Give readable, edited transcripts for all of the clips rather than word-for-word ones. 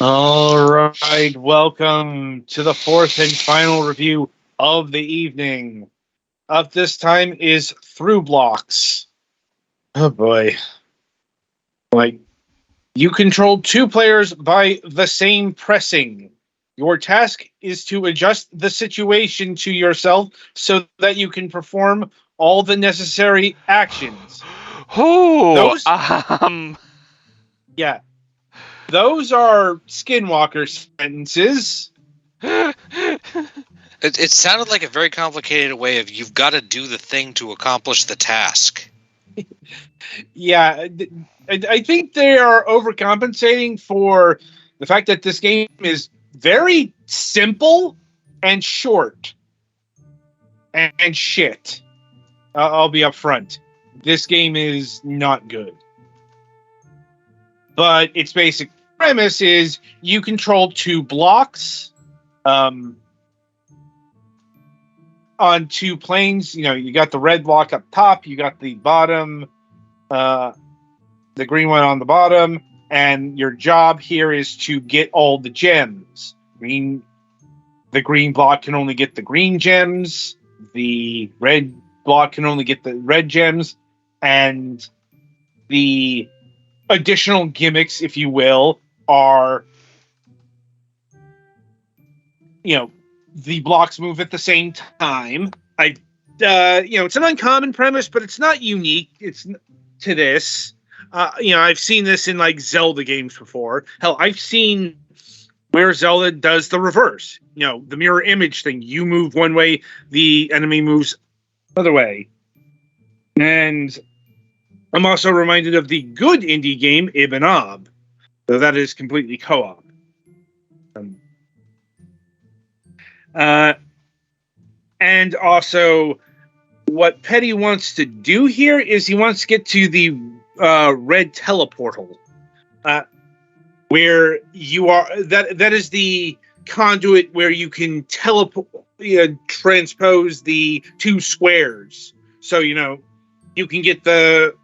All right, welcome to the fourth and final review of the evening. Up this time is Through Blocks. Oh boy. Like, you control two players by the same pressing. Your task is to adjust the situation to yourself so that you can perform all the necessary actions. Oh, Those, yeah, those are Skinwalker sentences. It sounded like a very complicated way of you've got to do the thing to accomplish the task. Yeah, I think they are overcompensating for the fact that this game is very simple and short and shit. I'll be upfront. This game is not good. But its basic premise is you control two blocks on two planes. You know, you got the red block up top, you got the bottom, the green one on the bottom, and your job here is to get all the gems. The green block can only get the green gems, the red block can only get the red gems, and the additional gimmicks, if you will, are, the blocks move at the same time. It's an uncommon premise, but it's not unique. It's to this. I've seen this in like Zelda games before. Hell, I've seen where Zelda does the reverse. The mirror image thing. You move one way, the enemy moves the other way. And I'm also reminded of the good indie game Ibn Ob, though that is completely co-op. And also, what Petty wants to do here is he wants to get to the red teleportal, where you are. That is the conduit where you can transpose the two squares. So you can get the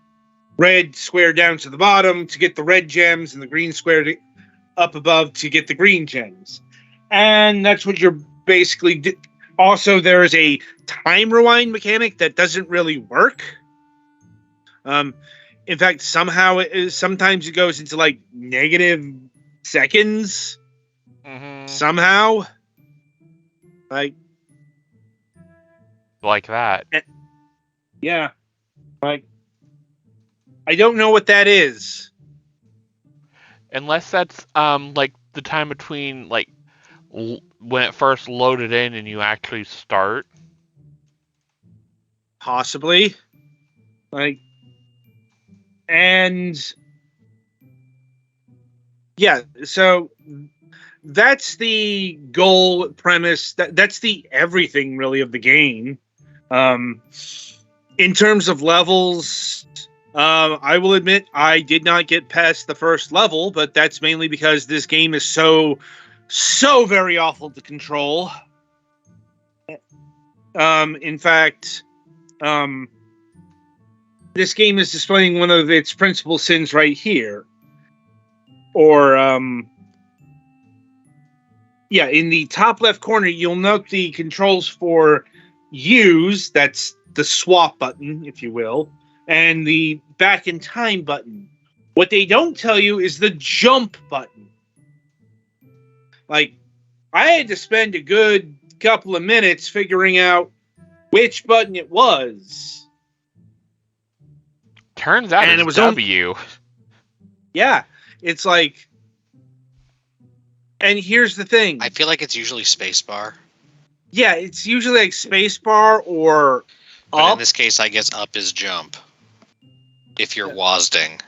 red square down to the bottom to get the red gems, and the green square up above to get the green gems. And that's what you're basically. Also, there is a time rewind mechanic that doesn't really work. In fact, sometimes it goes into like negative seconds. Mm-hmm. Somehow, like that. Yeah, like I don't know what that is. Unless that's like the time between like when it first loaded in and you actually start. Possibly. And yeah, so that's the goal premise. That's the everything really of the game. In terms of levels, I will admit I did not get past the first level, but that's mainly because this game is so very awful to control. In fact, this game is displaying one of its principal sins right here. Or, in the top left corner, you'll note the controls for use, that's the swap button, if you will, and the back in time button. What they don't tell you is the jump button. Like, I had to spend a good couple of minutes figuring out which button it was. Turns out it was W. Yeah, it's like... And here's the thing. I feel like it's usually spacebar. Yeah, it's usually like spacebar or but up. In this case, I guess up is jump. If you're WASDing.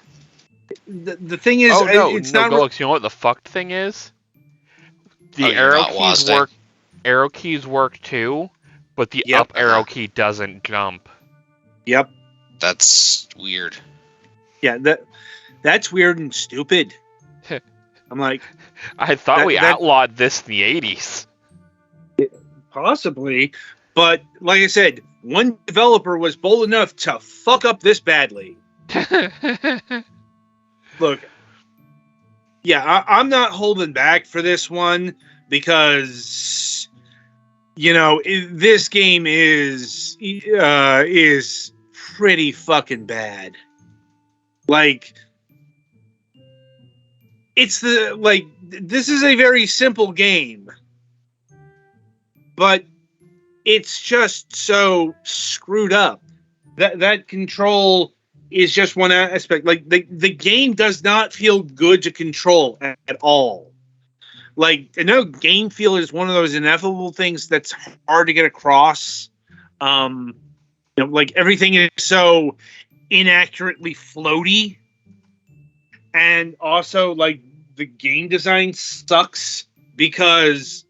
The thing is, it's not... Golix, you know what the fucked thing is? The arrow keys work too, but the up arrow key doesn't jump. Yep. That's weird. Yeah, that's weird and stupid. I'm like... I thought we outlawed this in the 80s. Possibly, but like I said, one developer was bold enough to fuck up this badly. Look, Yeah, I'm not holding back for this one because this game is pretty fucking bad. Like, this is a very simple game, but it's just so screwed up. That control is just one aspect. Like, the game does not feel good to control at all. Like, I know game feel is one of those ineffable things that's hard to get across. Like, everything is so inaccurately floaty, and also, like, the game design sucks because,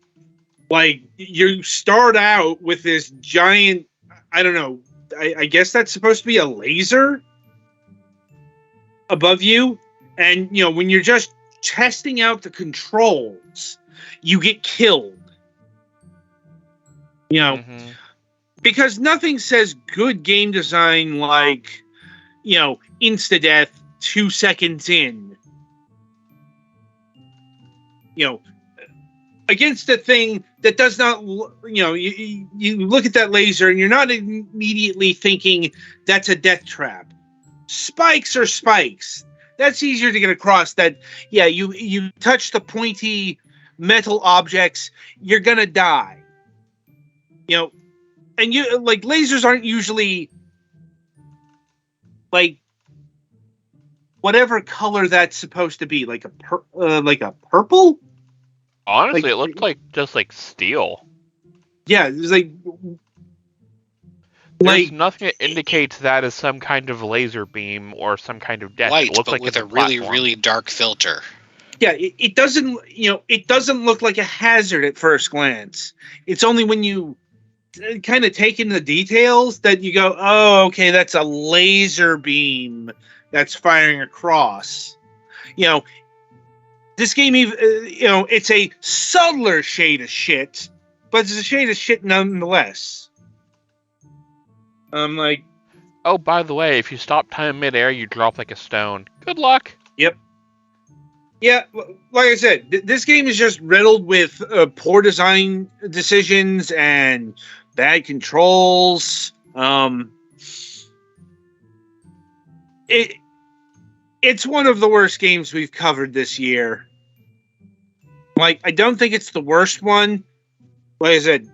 like, you start out with this giant, I don't know, I guess that's supposed to be a laser above you, and when you're just testing out the controls, you get killed. Because nothing says good game design like, insta death 2 seconds in. Against a thing that does not, you look at that laser and you're not immediately thinking that's a death trap. Spikes are spikes. That's easier to get across. That, yeah, you touch the pointy metal objects, you're gonna die. And like, lasers aren't usually like whatever color that's supposed to be, like a purple. Honestly, it looked like just like steel. Yeah, it was like. There's nothing that indicates that as some kind of laser beam or some kind of death. White, it looks but like with a really, really dark filter. Yeah, it doesn't. It doesn't look like a hazard at first glance. It's only when you kind of take in the details that you go, oh, okay, that's a laser beam that's firing across. This game, it's a subtler shade of shit, but it's a shade of shit nonetheless. I'm like, oh, by the way, if you stop time midair, you drop like a stone. Good luck. Yep. Yeah, like I said, this game is just riddled with poor design decisions and bad controls. It's one of the worst games we've covered this year. Like, I don't think it's the worst one. Like I said,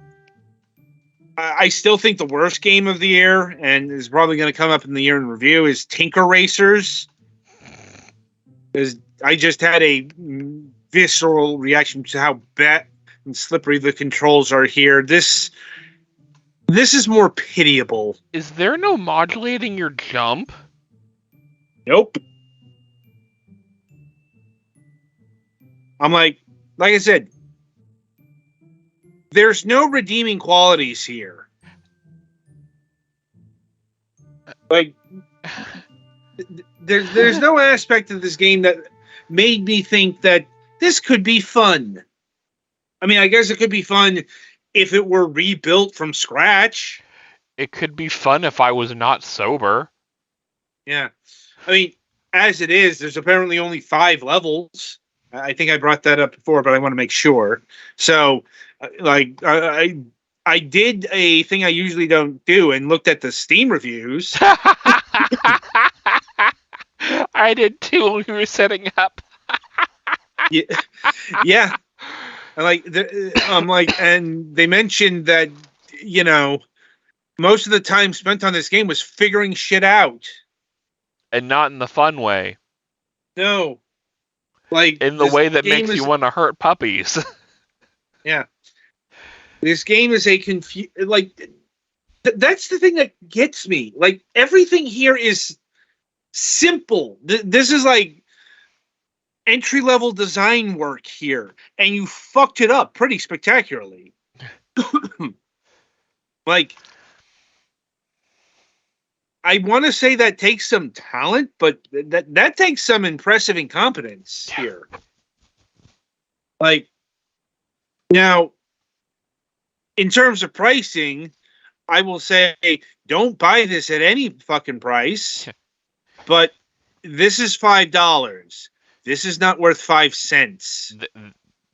I still think the worst game of the year, and is probably going to come up in the year in review, is Tinker Racers. Because I just had a visceral reaction to how bad and slippery the controls are here. This is more pitiable. Is there no modulating your jump? Nope. I'm like I said, there's no redeeming qualities here. Like, there's no aspect of this game that made me think that this could be fun. I mean, I guess it could be fun if it were rebuilt from scratch. It could be fun if I was not sober. Yeah. I mean, as it is, there's apparently only 5 levels. I think I brought that up before, but I want to make sure. So, like, I did a thing I usually don't do and looked at the Steam reviews. I did too when we were setting up. Yeah. And they mentioned that, most of the time spent on this game was figuring shit out. And not in the fun way. No. Like, in the way that makes you want to hurt puppies. Yeah. This game is that's the thing that gets me. Like, everything here is simple. This is like entry-level design work here, and you fucked it up pretty spectacularly. Like, I want to say that takes some talent, but that takes some impressive incompetence here. Like, now, in terms of pricing, I will say don't buy this at any fucking price. But this is $5. This is not worth 5 cents.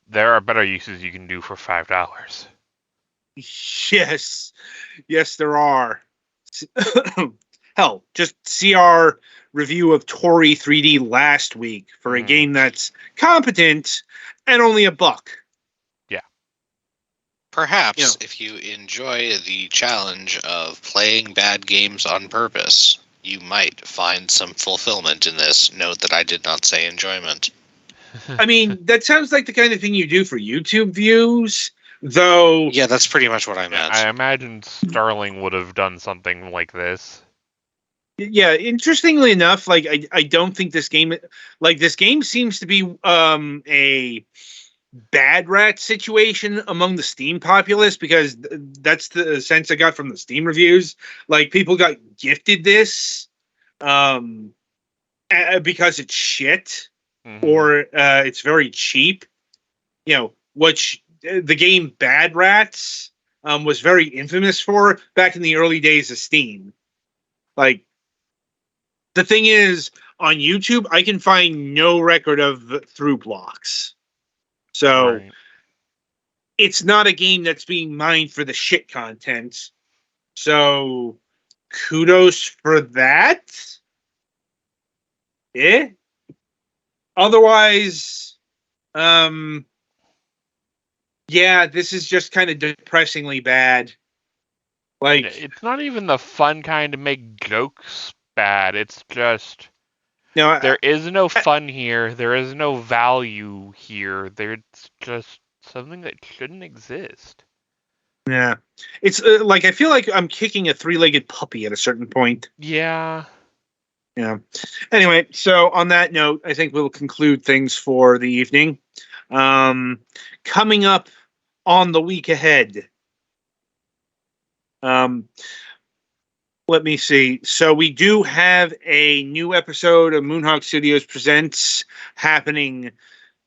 There are better uses you can do for $5. Yes. Yes, there are. Hell, just see our review of Tori 3D last week for a game that's competent and only $1. Yeah. Perhaps if you enjoy the challenge of playing bad games on purpose, you might find some fulfillment in this. Note that I did not say enjoyment. I mean, that sounds like the kind of thing you do for YouTube views, though. Yeah, that's pretty much what I meant. I imagine Starling would have done something like this. Yeah, interestingly enough, like I don't think this game seems to be a bad rat situation among the Steam populace, because that's the sense I got from the Steam reviews. Like, people got gifted this because it's shit, or it's very cheap. Which the game Bad Rats was very infamous for back in the early days of Steam. Like, the thing is, on YouTube, I can find no record of through blocks. So it's not a game that's being mined for the shit content. So kudos for that. Otherwise, this is just kind of depressingly bad. Like, it's not even the fun kind to make jokes bad. It's just there is no fun here. There is no value here. There's just something that shouldn't exist. Yeah, it's like I feel like I'm kicking a 3-legged puppy at a certain point. Yeah. Anyway, so on that note, I think we'll conclude things for the evening. Coming up on the week ahead. Let me see. So we do have a new episode of Moonhawk Studios Presents happening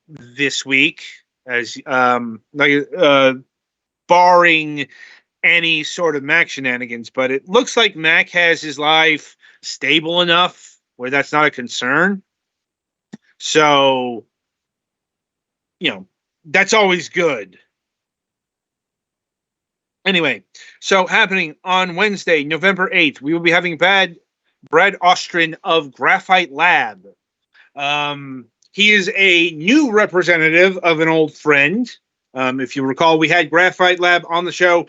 this week, as barring any sort of Mac shenanigans. But it looks like Mac has his life stable enough where that's not a concern. So, that's always good. Anyway, so happening on Wednesday, November 8th, we will be having Brad Ostrin of Graphite Lab. He is a new representative of an old friend. If you recall, we had Graphite Lab on the show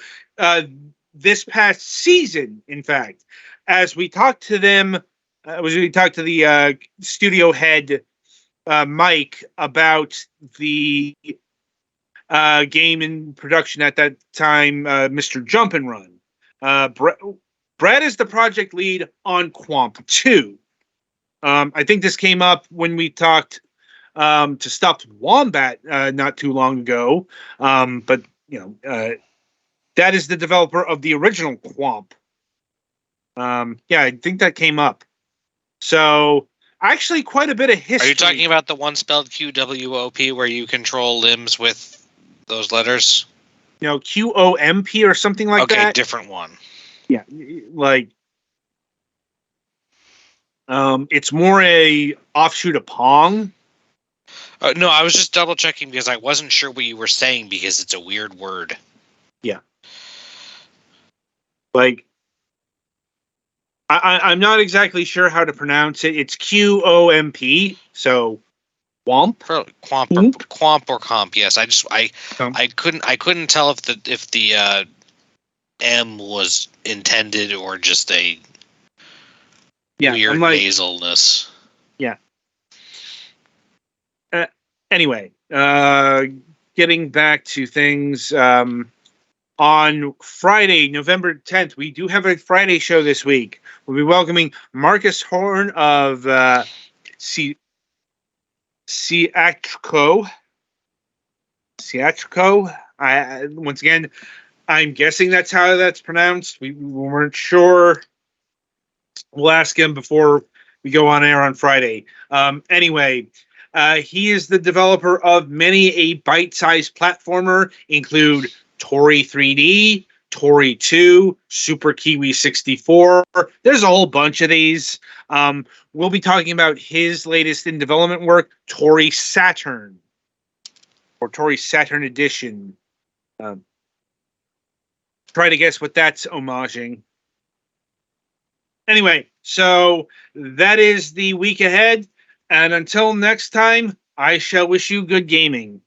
this past season, in fact, as we talked to them, the studio head, Mike, about the game in production at that time, Mr. Jump and Run. Brad is the project lead on Quamp 2. I think this came up when we talked to Stuffed Wombat not too long ago. But that is the developer of the original Quamp. I think that came up. So actually quite a bit of history. Are you talking about the one spelled QWOP where you control limbs with those letters? QOMP or something like that. Okay, different one. Yeah, like it's more a offshoot of Pong. No, I was just double checking because I wasn't sure what you were saying because it's a weird word. Yeah. Like, I'm not exactly sure how to pronounce it. It's QOMP, so Quamp. Quamp or Comp. Yes, I couldn't tell if the M was intended or just a weird nasalness. Yeah. Anyway, getting back to things, on Friday, November 10th, we do have a Friday show this week. We'll be welcoming Marcus Horn of Ciatrico. Once again, I'm guessing that's how that's pronounced. We weren't sure. We'll ask him before we go on air on Friday. Anyway, he is the developer of many a bite-sized platformer, include Tori 3D, Tori 2, Super Kiwi 64. There's a whole bunch of these. We'll be talking about his latest in development work, Tori Saturn, or Tori Saturn Edition. Try to guess what that's homaging. Anyway, so that is the week ahead. And until next time, I shall wish you good gaming.